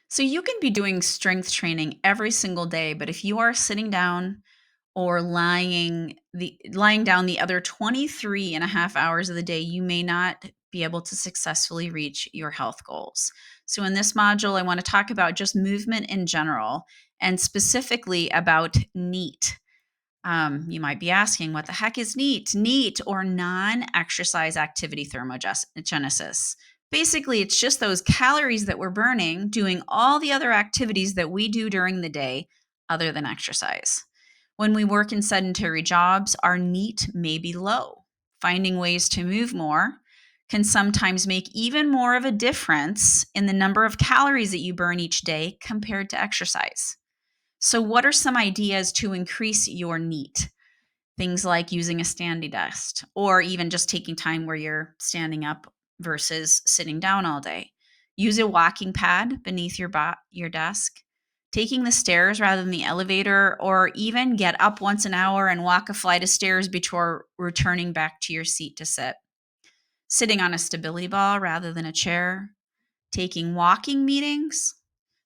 So you can be doing strength training every single day, but if you are sitting down or lying down the other 23 and a half hours of the day, you may not be able to successfully reach your health goals. So in this module, I want to talk about just movement in general and specifically about NEAT. You might be asking, what the heck is NEAT? NEAT, or non exercise activity thermogenesis. Basically, it's just those calories that we're burning doing all the other activities that we do during the day other than exercise. When we work in sedentary jobs, our NEAT may be low. Finding ways to move more can sometimes make even more of a difference in the number of calories that you burn each day compared to exercise. So, what are some ideas to increase your NEAT? Things like using a standing desk or even just taking time where you're standing up versus sitting down all day. Use a walking pad beneath your desk. Taking the stairs rather than the elevator, or even get up once an hour and walk a flight of stairs before returning back to your seat to sit. Sitting on a stability ball rather than a chair. Taking walking meetings.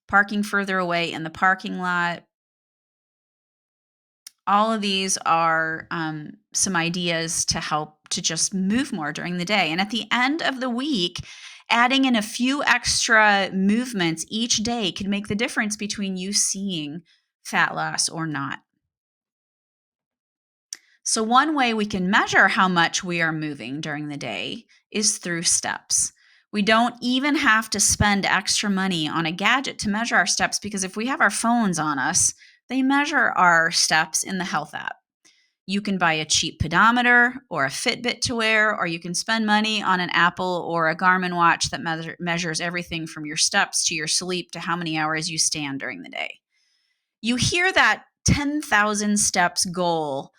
Parking further away in the parking lot. All of these are some ideas to help to just move more during the day. And at the end of the week, adding in a few extra movements each day can make the difference between you seeing fat loss or not. So, one way we can measure how much we are moving during the day is through steps. We don't even have to spend extra money on a gadget to measure our steps, because if we have our phones on us, they measure our steps in the health app. You can buy a cheap pedometer or a Fitbit to wear, or you can spend money on an Apple or a Garmin watch that measures everything from your steps to your sleep to how many hours you stand during the day. You hear that 10,000 steps goal,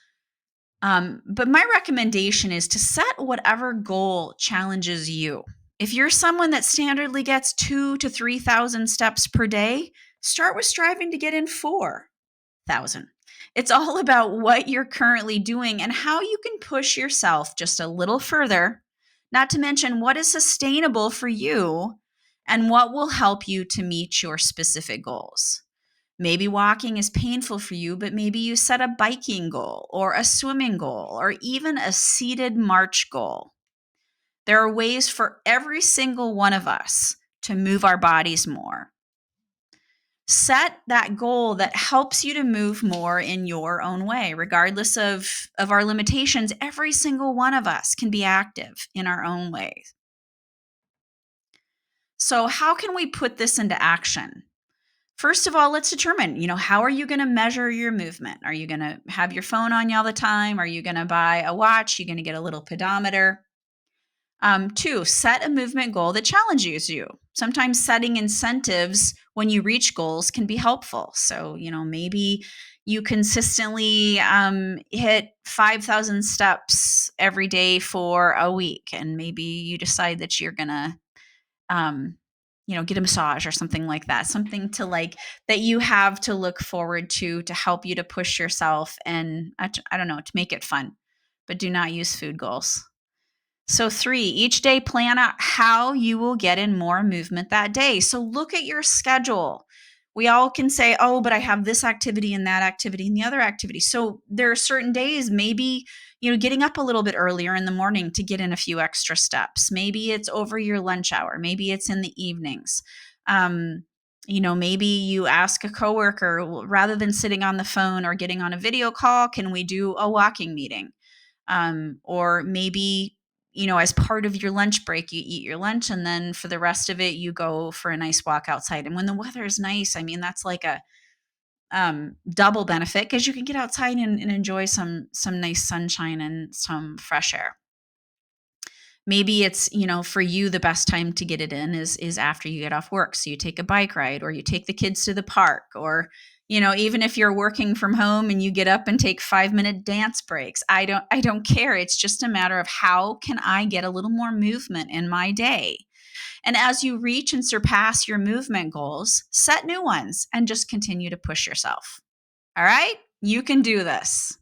but my recommendation is to set whatever goal challenges you. If you're someone that standardly gets 2 to 3,000 steps per day, start with striving to get in 4,000. It's all about what you're currently doing and how you can push yourself just a little further, not to mention what is sustainable for you and what will help you to meet your specific goals. Maybe walking is painful for you, but maybe you set a biking goal or a swimming goal or even a seated march goal. There are ways for every single one of us to move our bodies more. Set that goal that helps you to move more in your own way, regardless of our limitations. Every single one of us can be active in our own ways. So, how can we put this into action? First of all, let's determine, how are you going to measure your movement? Are you going to have your phone on you all the time? Are you going to buy a watch? Are you going to get a little pedometer? Two, set a movement goal that challenges you. Sometimes setting incentives when you reach goals can be helpful. So, maybe you consistently hit 5,000 steps every day for a week, and maybe you decide that you're going to um, get a massage or something like that, something to like that you have to look forward to help you to push yourself and I don't know, to make it fun, but do not use food goals. So, three, each day plan out how you will get in more movement that day. So, look at your schedule. We all can say, oh, but I have this activity and that activity and the other activity. So, there are certain days, maybe, getting up a little bit earlier in the morning to get in a few extra steps. Maybe it's over your lunch hour. Maybe it's in the evenings. Maybe you ask a coworker, well, rather than sitting on the phone or getting on a video call, can we do a walking meeting? Or maybe as part of your lunch break, you eat your lunch and then for the rest of it, you go for a nice walk outside. And when the weather is nice, I mean, that's like a double benefit because you can get outside and enjoy some nice sunshine and some fresh air. Maybe it's, for you, the best time to get it in is after you get off work. So you take a bike ride or you take the kids to the park, or even if you're working from home and you get up and take 5-minute dance breaks. I don't care. It's just a matter of how can I get a little more movement in my day. And as you reach and surpass your movement goals, set new ones and just continue to push yourself. All right? You can do this.